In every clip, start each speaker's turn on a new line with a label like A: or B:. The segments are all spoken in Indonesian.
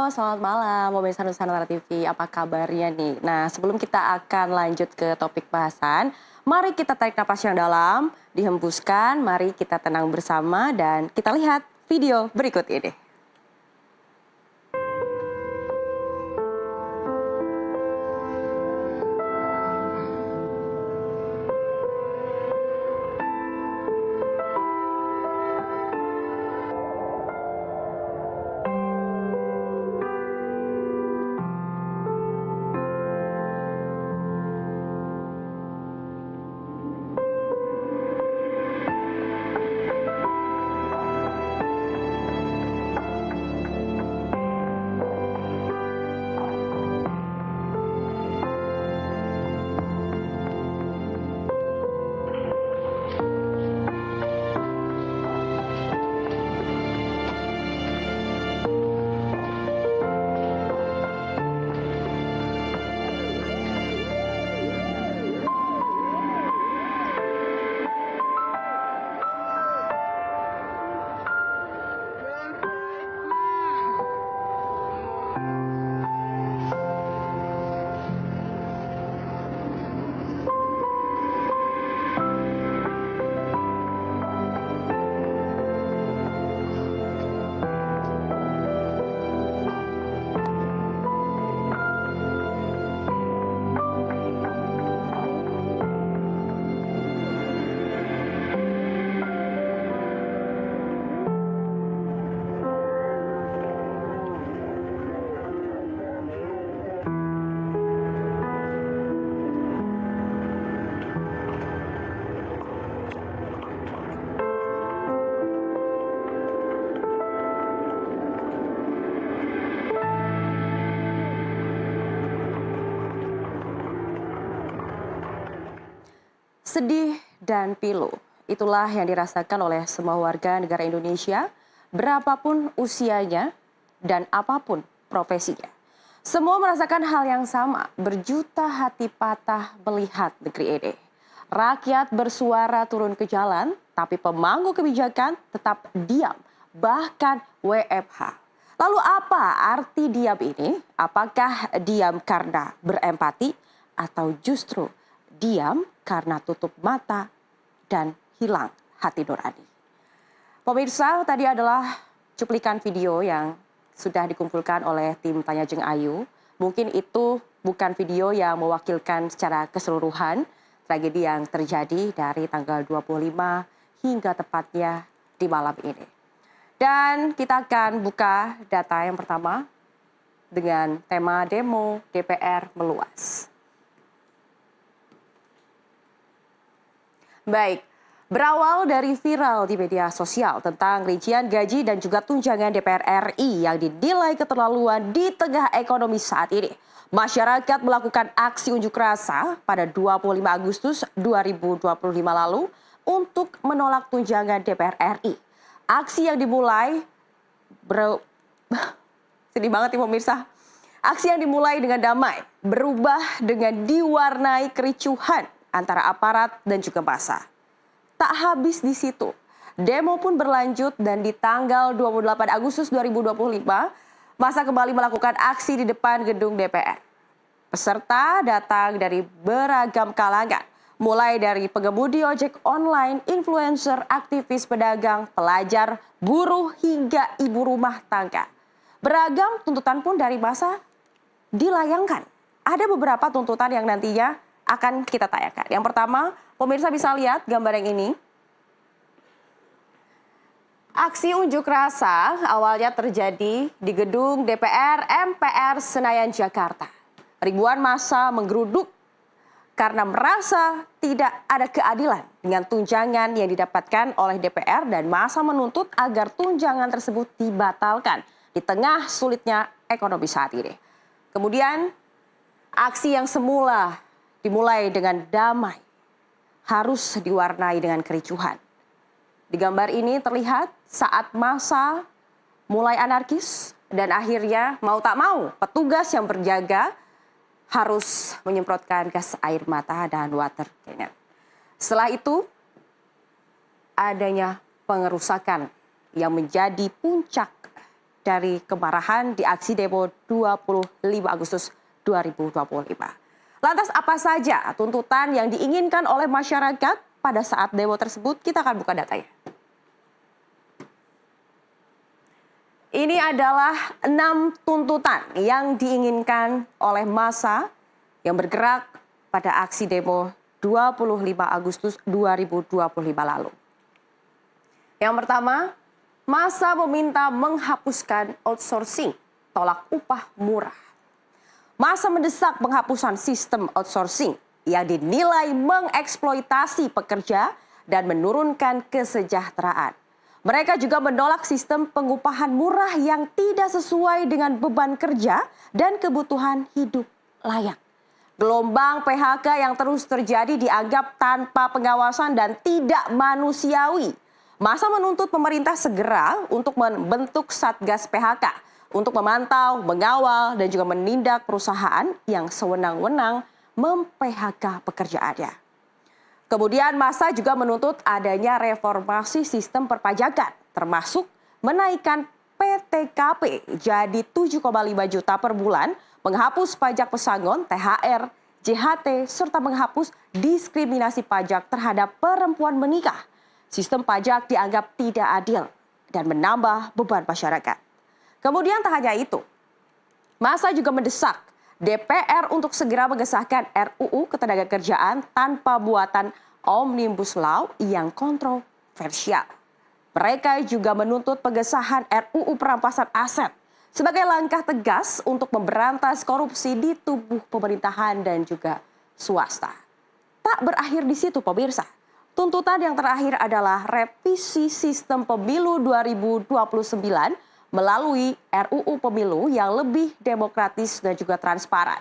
A: Halo, selamat malam pemirsa Nusantara TV. Apa kabarnya nih? Nah, sebelum kita akan lanjut ke topik bahasan, mari kita tarik napas yang dalam, dihembuskan, mari kita tenang bersama dan kita lihat video berikut ini. Sedih dan pilu, itulah yang dirasakan oleh semua warga negara Indonesia, berapapun usianya dan apapun profesinya. Semua merasakan hal yang sama, berjuta hati patah melihat negeri ini. Rakyat bersuara turun ke jalan, tapi pemangku kebijakan tetap diam, bahkan WFH. Lalu apa arti diam ini? Apakah diam karena berempati atau justru diam karena tutup mata dan hilang hati nurani? Pemirsa, tadi adalah cuplikan video yang sudah dikumpulkan oleh tim Tanya Jeng Ayu. Mungkin itu bukan video yang mewakilkan secara keseluruhan tragedi yang terjadi dari tanggal 25 hingga tepatnya di malam ini. Dan kita akan buka data yang pertama dengan tema demo DPR meluas. Baik, berawal dari viral di media sosial tentang rincian gaji dan juga tunjangan DPR RI yang dinilai keterlaluan di tengah ekonomi saat ini. Masyarakat melakukan aksi unjuk rasa pada 25 Agustus 2025 lalu untuk menolak tunjangan DPR RI. Aksi yang dimulai sedih banget nih pemirsa. Aksi yang dimulai dengan damai berubah dengan diwarnai kericuhan antara aparat dan juga massa. Tak habis di situ, demo pun berlanjut dan di tanggal 28 Agustus 2025, massa kembali melakukan aksi di depan gedung DPR. Peserta datang dari beragam kalangan, mulai dari pengemudi ojek online, influencer, aktivis pedagang, pelajar, buruh, hingga ibu rumah tangga. Beragam tuntutan pun dari massa dilayangkan. Ada beberapa tuntutan yang nantinya akan kita tayangkan. Yang pertama, pemirsa bisa lihat gambar yang ini. Aksi unjuk rasa awalnya terjadi di gedung DPR MPR Senayan, Jakarta. Ribuan massa menggeruduk karena merasa tidak ada keadilan dengan tunjangan yang didapatkan oleh DPR dan massa menuntut agar tunjangan tersebut dibatalkan di tengah sulitnya ekonomi saat ini. Kemudian, aksi yang semula dimulai dengan damai, harus diwarnai dengan kericuhan. Di gambar ini terlihat saat massa mulai anarkis dan akhirnya mau tak mau petugas yang berjaga harus menyemprotkan gas air mata dan water cannon. Setelah itu adanya pengerusakan yang menjadi puncak dari kemarahan di aksi demo 25 Agustus 2025. Lantas apa saja tuntutan yang diinginkan oleh masyarakat pada saat demo tersebut? Kita akan buka datanya. Ini adalah 6 tuntutan yang diinginkan oleh massa yang bergerak pada aksi demo 25 Agustus 2025 lalu. Yang pertama, massa meminta menghapuskan outsourcing, tolak upah murah. Massa mendesak penghapusan sistem outsourcing yang dinilai mengeksploitasi pekerja dan menurunkan kesejahteraan. Mereka juga menolak sistem pengupahan murah yang tidak sesuai dengan beban kerja dan kebutuhan hidup layak. Gelombang PHK yang terus terjadi dianggap tanpa pengawasan dan tidak manusiawi. Massa menuntut pemerintah segera untuk membentuk Satgas PHK untuk memantau, mengawal, dan juga menindak perusahaan yang sewenang-wenang mem-PHK pekerjaannya. Kemudian massa juga menuntut adanya reformasi sistem perpajakan, termasuk menaikkan PTKP jadi 7,5 juta per bulan, menghapus pajak pesangon, THR, JHT, serta menghapus diskriminasi pajak terhadap perempuan menikah. Sistem pajak dianggap tidak adil dan menambah beban masyarakat. Kemudian tak hanya itu, massa juga mendesak DPR untuk segera mengesahkan RUU Ketenagakerjaan tanpa buatan Omnibus Law yang kontroversial. Mereka juga menuntut pengesahan RUU Perampasan Aset sebagai langkah tegas untuk memberantas korupsi di tubuh pemerintahan dan juga swasta. Tak berakhir di situ, pemirsa. Tuntutan yang terakhir adalah revisi sistem pemilu 2029 melalui RUU Pemilu yang lebih demokratis dan juga transparan.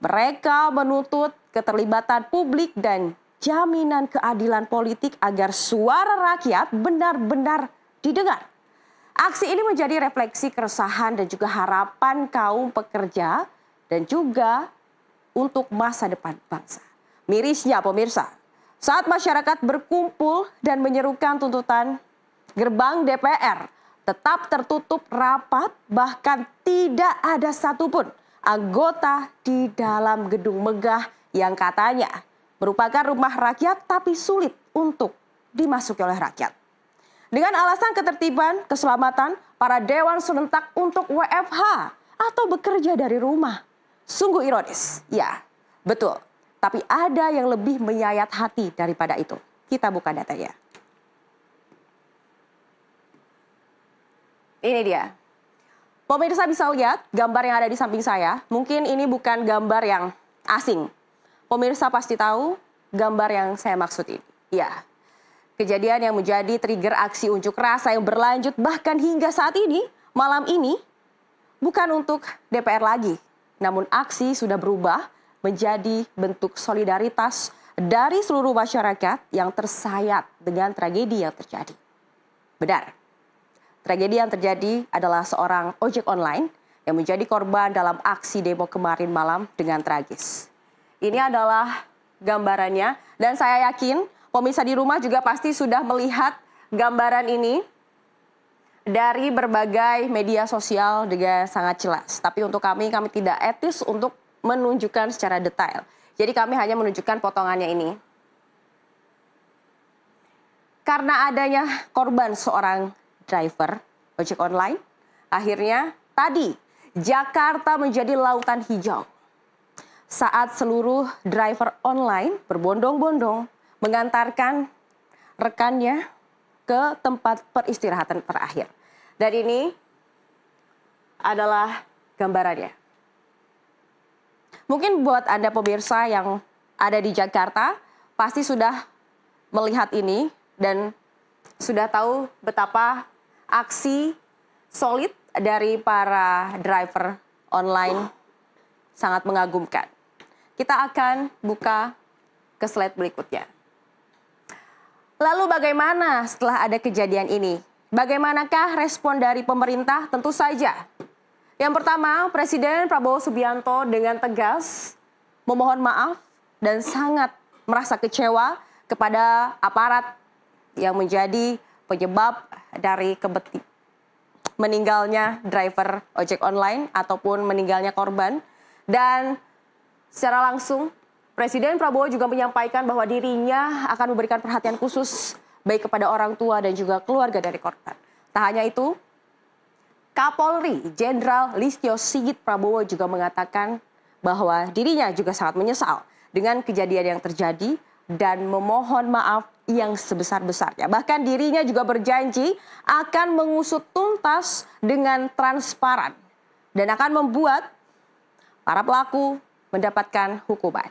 A: Mereka menuntut keterlibatan publik dan jaminan keadilan politik agar suara rakyat benar-benar didengar. Aksi ini menjadi refleksi keresahan dan juga harapan kaum pekerja dan juga untuk masa depan bangsa. Mirisnya pemirsa, saat masyarakat berkumpul dan menyerukan tuntutan, gerbang DPR tetap tertutup rapat, bahkan tidak ada satupun anggota di dalam gedung megah yang katanya merupakan rumah rakyat tapi sulit untuk dimasuki oleh rakyat. Dengan alasan ketertiban, keselamatan, para dewan serentak untuk WFH atau bekerja dari rumah. Sungguh ironis, ya betul. Tapi ada yang lebih menyayat hati daripada itu. Kita buka datanya. Ini dia. Pemirsa bisa lihat gambar yang ada di samping saya. Mungkin ini bukan gambar yang asing. Pemirsa pasti tahu gambar yang saya maksud ini. Ya, kejadian yang menjadi trigger aksi unjuk rasa yang berlanjut bahkan hingga saat ini, malam ini, bukan untuk DPR lagi. Namun aksi sudah berubah menjadi bentuk solidaritas dari seluruh masyarakat yang tersayat dengan tragedi yang terjadi. Benar. Tragedi yang terjadi adalah seorang ojek online yang menjadi korban dalam aksi demo kemarin malam dengan tragis. Ini adalah gambarannya dan saya yakin pemirsa di rumah juga pasti sudah melihat gambaran ini dari berbagai media sosial dengan sangat jelas. Tapi untuk kami tidak etis untuk menunjukkan secara detail. Jadi kami hanya menunjukkan potongannya ini. Karena adanya korban seorang driver ojek online, akhirnya tadi Jakarta menjadi lautan hijau. Saat seluruh driver online berbondong-bondong mengantarkan rekannya ke tempat peristirahatan terakhir. Dan ini adalah gambarannya. Mungkin buat Anda pemirsa yang ada di Jakarta pasti sudah melihat ini dan sudah tahu betapa aksi solid dari para driver online sangat mengagumkan. Kita akan buka ke slide berikutnya. Lalu bagaimana setelah ada kejadian ini? Bagaimanakah respon dari pemerintah? Tentu saja. Yang pertama, Presiden Prabowo Subianto dengan tegas memohon maaf dan sangat merasa kecewa kepada aparat yang menjadi penyebab dari meninggalnya driver ojek online ataupun meninggalnya korban. Dan secara langsung Presiden Prabowo juga menyampaikan bahwa dirinya akan memberikan perhatian khusus baik kepada orang tua dan juga keluarga dari korban. Tak hanya itu, Kapolri Jenderal Listio Sigit Prabowo juga mengatakan bahwa dirinya juga sangat menyesal dengan kejadian yang terjadi dan memohon maaf yang sebesar-besarnya. Bahkan dirinya juga berjanji akan mengusut tuntas dengan transparan dan akan membuat para pelaku mendapatkan hukuman.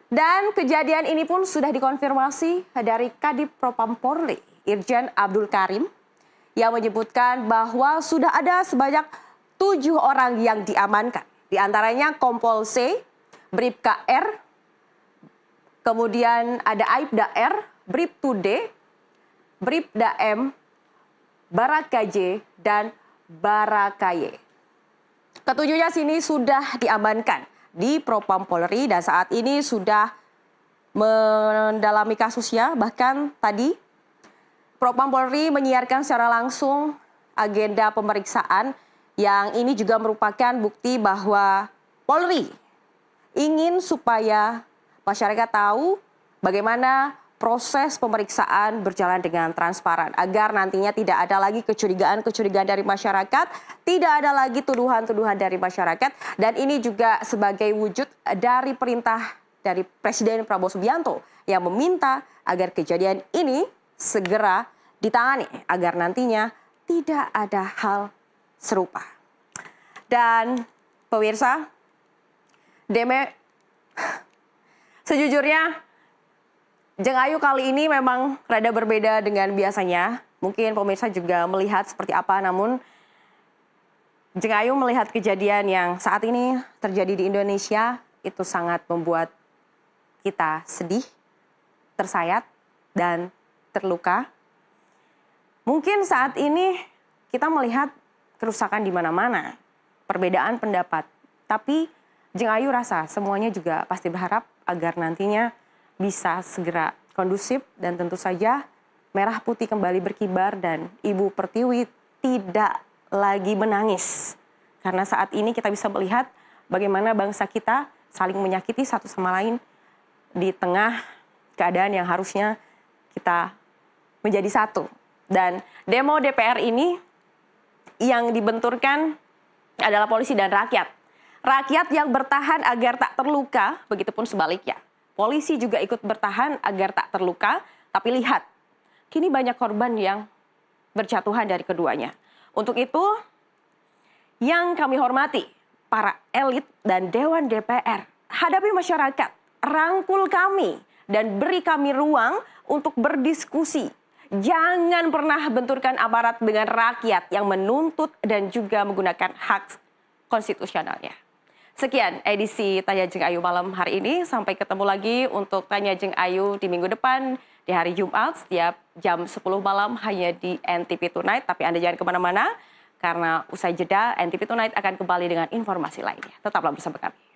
A: Dan kejadian ini pun sudah dikonfirmasi dari Kadif Propam Polri, Irjen Abdul Karim, yang menyebutkan bahwa sudah ada sebanyak 7 orang yang diamankan. Di antaranya Kompol C, Bribka R, kemudian ada Aibda R, Bribtu D, Bribda M, Baraka J, dan Baraka Y. Ketujuhnya sini sudah diamankan di Propam Polri dan saat ini sudah mendalami kasusnya. Bahkan tadi Propam Polri menyiarkan secara langsung agenda pemeriksaan yang ini juga merupakan bukti bahwa Polri ingin supaya masyarakat tahu bagaimana proses pemeriksaan berjalan dengan transparan agar nantinya tidak ada lagi kecurigaan-kecurigaan dari masyarakat, tidak ada lagi tuduhan-tuduhan dari masyarakat, dan ini juga sebagai wujud dari perintah dari Presiden Prabowo Subianto yang meminta agar kejadian ini segera ditangani agar nantinya tidak ada hal serupa. Dan pemirsa, sejujurnya Jeng Ayu kali ini memang rada berbeda dengan biasanya. Mungkin pemirsa juga melihat seperti apa, namun Jeng Ayu melihat kejadian yang saat ini terjadi di Indonesia itu sangat membuat kita sedih, tersayat, dan terluka. Mungkin saat ini kita melihat kerusakan di mana-mana, perbedaan pendapat. Tapi Jeng Ayu rasa semuanya juga pasti berharap agar nantinya bisa segera kondusif dan tentu saja merah putih kembali berkibar dan Ibu Pertiwi tidak lagi menangis. Karena saat ini kita bisa melihat bagaimana bangsa kita saling menyakiti satu sama lain di tengah keadaan yang harusnya kita menjadi satu. Dan demo DPR ini yang dibenturkan adalah polisi dan rakyat. Rakyat yang bertahan agar tak terluka, begitupun sebaliknya. Polisi juga ikut bertahan agar tak terluka, tapi lihat, kini banyak korban yang berjatuhan dari keduanya. Untuk itu, yang kami hormati, para elit dan Dewan DPR, hadapi masyarakat, rangkul kami, dan beri kami ruang untuk berdiskusi. Jangan pernah benturkan aparat dengan rakyat yang menuntut dan juga menggunakan hak konstitusionalnya. Sekian edisi Tanya Jeng Ayu malam hari ini. Sampai ketemu lagi untuk Tanya Jeng Ayu di minggu depan di hari Jumat setiap jam 10 malam hanya di NTV Tonight. Tapi Anda jangan kemana-mana karena usai jeda NTV Tonight akan kembali dengan informasi lainnya. Tetaplah bersama kami.